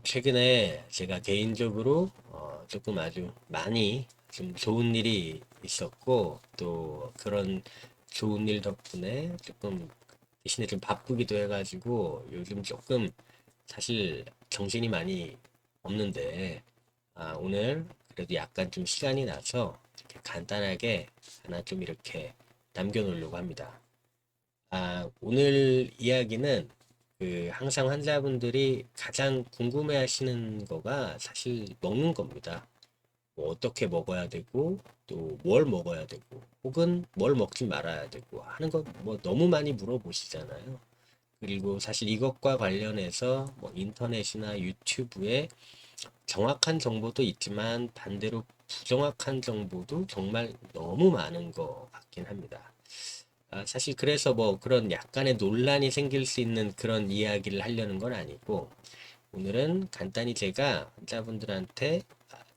최근에 제가 개인적으로 조금 아주 많이 좀 좋은 일이 있었고, 또 그런 좋은 일 덕분에 조금 대신에 좀 바쁘기도 해가지고 요즘 조금 사실 정신이 많이 없는데, 오늘 그래도 약간 좀 시간이 나서 이렇게 간단하게 하나 좀 이렇게 남겨놓으려고 합니다. 오늘 이야기는 항상 환자분들이 가장 궁금해 하시는 거가 사실 먹는 겁니다. 뭐 어떻게 먹어야 되고, 또 뭘 먹어야 되고, 혹은 뭘 먹지 말아야 되고 하는 거 뭐 너무 많이 물어보시잖아요. 그리고 사실 이것과 관련해서 뭐 인터넷이나 유튜브에 정확한 정보도 있지만 반대로 부정확한 정보도 정말 너무 많은 것 같긴 합니다. 사실 그래서 뭐 그런 약간의 논란이 생길 수 있는 그런 이야기를 하려는 건 아니고, 오늘은 간단히 제가 환자분들한테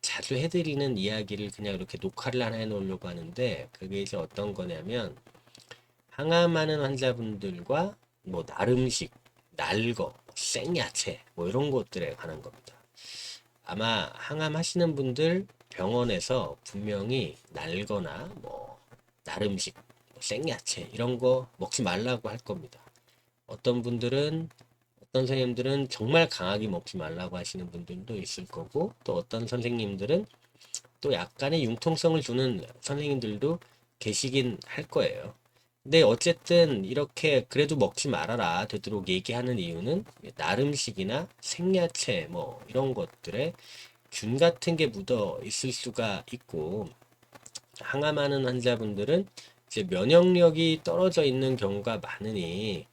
자주 해드리는 이야기를 그냥 이렇게 녹화를 하나 해놓으려고 하는데, 그게 이제 어떤 거냐면, 항암하는 환자분들과 뭐 날음식, 날거, 생야채 뭐 이런 것들에 관한 겁니다. 아마 항암하시는 분들 병원에서 분명히 날거나 뭐 날음식, 뭐 생야채 이런 거 먹지 말라고 할 겁니다. 어떤 분들은 어떤 선생님들은 정말 강하게 먹지 말라고 하시는 분들도 있을 거고, 또 어떤 선생님들은 또 약간의 융통성을 주는 선생님들도 계시긴 할 거예요. 근데 어쨌든 이렇게 그래도 먹지 말아라 되도록 얘기하는 이유는 나름식이나 생야채 뭐 이런 것들에 균 같은 게 묻어 있을 수가 있고, 항암하는 환자분들은 이제 면역력이 떨어져 있는 경우가 많으니,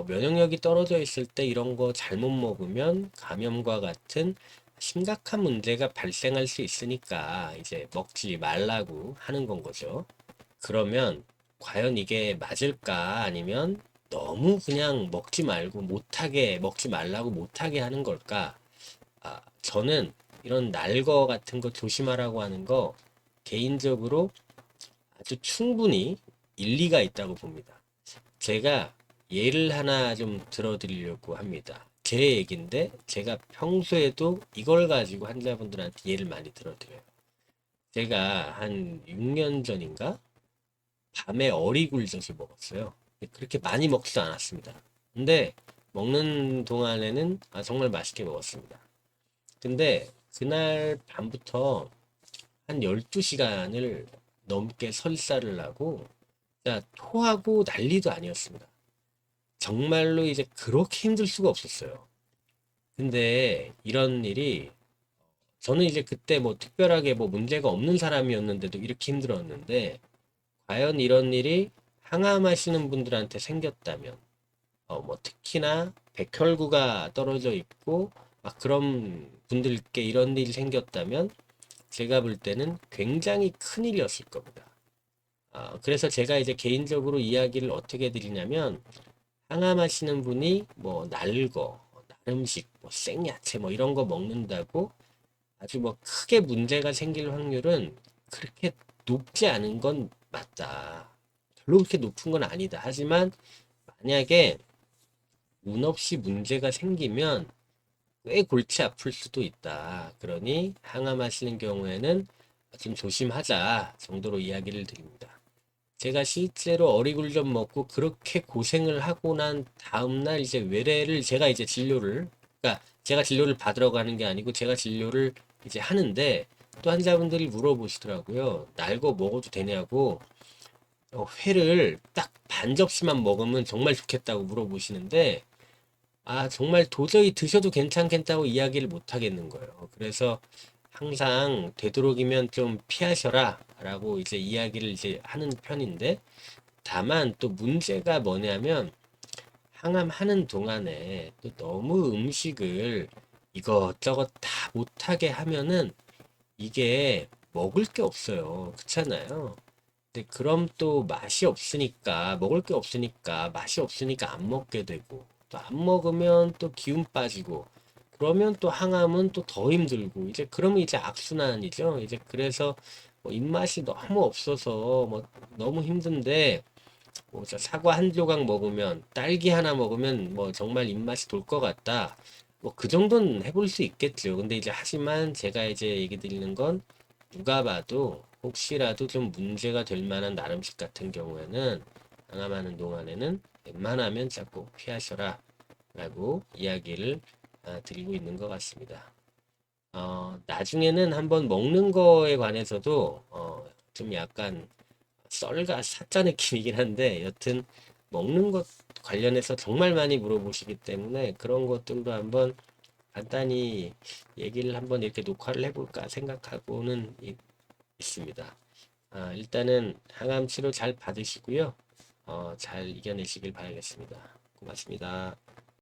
면역력이 떨어져 있을 때 이런 거 잘못 먹으면 감염과 같은 심각한 문제가 발생할 수 있으니까 이제 먹지 말라고 하는 건 거죠. 그러면 과연 이게 맞을까? 아니면 너무 그냥 먹지 말고 못하게 먹지 말라고 못하게 하는 걸까? 저는 이런 날거 같은 거 조심하라고 하는 거 개인적으로 아주 충분히 일리가 있다고 봅니다. 제가 예를 하나 좀 들어드리려고 합니다. 제 얘기인데 제가 평소에도 이걸 가지고 환자분들한테 예를 많이 들어드려요. 제가 한 6년 전인가 밤에 어리굴젓을 먹었어요. 그렇게 많이 먹지도 않았습니다. 근데 먹는 동안에는 정말 맛있게 먹었습니다. 근데 그날 밤부터 한 12시간을 넘게 설사를 하고 진짜 토하고 난리도 아니었습니다. 정말로 이제 그렇게 힘들 수가 없었어요. 근데 이런 일이 저는 이제 그때 뭐 특별하게 뭐 문제가 없는 사람이었는데도 이렇게 힘들었는데, 과연 이런 일이 항암하시는 분들한테 생겼다면, 뭐 특히나 백혈구가 떨어져 있고 막 그런 분들께 이런 일이 생겼다면 제가 볼 때는 굉장히 큰 일이었을 겁니다. 그래서 제가 이제 개인적으로 이야기를 어떻게 드리냐면, 항암하시는 분이 뭐 날거, 날음식, 뭐 생야채 뭐 이런 거 먹는다고 아주 뭐 크게 문제가 생길 확률은 그렇게 높지 않은 건 맞다. 별로 그렇게 높은 건 아니다. 하지만 만약에 운 없이 문제가 생기면 꽤 골치 아플 수도 있다. 그러니 항암하시는 경우에는 좀 조심하자 정도로 이야기를 드립니다. 제가 실제로 어리굴젓 먹고 그렇게 고생을 하고 난 다음날 이제 외래를 제가 이제 진료를, 그러니까 제가 진료를 받으러 가는 게 아니고 제가 진료를 이제 하는데, 또 환자분들이 물어보시더라고요. 나 이거 먹어도 되냐고. 회를 딱 반 접시만 먹으면 정말 좋겠다고 물어보시는데, 정말 도저히 드셔도 괜찮겠다고 이야기를 못 하겠는 거예요. 그래서 항상 되도록이면 좀 피하셔라 라고 이제 이야기를 이제 하는 편인데, 다만 또 문제가 뭐냐면, 항암하는 동안에 또 너무 음식을 이것저것 다 못하게 하면은 이게 먹을 게 없어요. 그렇잖아요. 근데 그럼 또 맛이 없으니까, 먹을 게 없으니까 맛이 없으니까 안 먹게 되고, 또 안 먹으면 또 기운 빠지고, 그러면 또 항암은 또 더 힘들고, 이제 그러면 이제 악순환이죠. 이제 그래서 뭐 입맛이 너무 없어서 뭐 너무 힘든데, 뭐 사과 한 조각 먹으면, 딸기 하나 먹으면 뭐 정말 입맛이 돌 것 같다. 뭐 그 정도는 해볼 수 있겠죠. 근데 이제 하지만 제가 이제 얘기 드리는 건 누가 봐도 혹시라도 좀 문제가 될 만한 나름식 같은 경우에는 항암하는 동안에는 웬만하면 자꾸 피하셔라 라고 이야기를 드리고 있는 것 같습니다. 나중에는 한번 먹는 거에 관해서도 좀 약간 썰과 사자 느낌이긴 한데 여튼 먹는 것 관련해서 정말 많이 물어보시기 때문에 그런 것들도 한번 간단히 얘기를 한번 이렇게 녹화를 해볼까 생각하고는 있습니다. 일단은 항암 치료 잘 받으시고요. 잘 이겨내시길 바라겠습니다. 고맙습니다.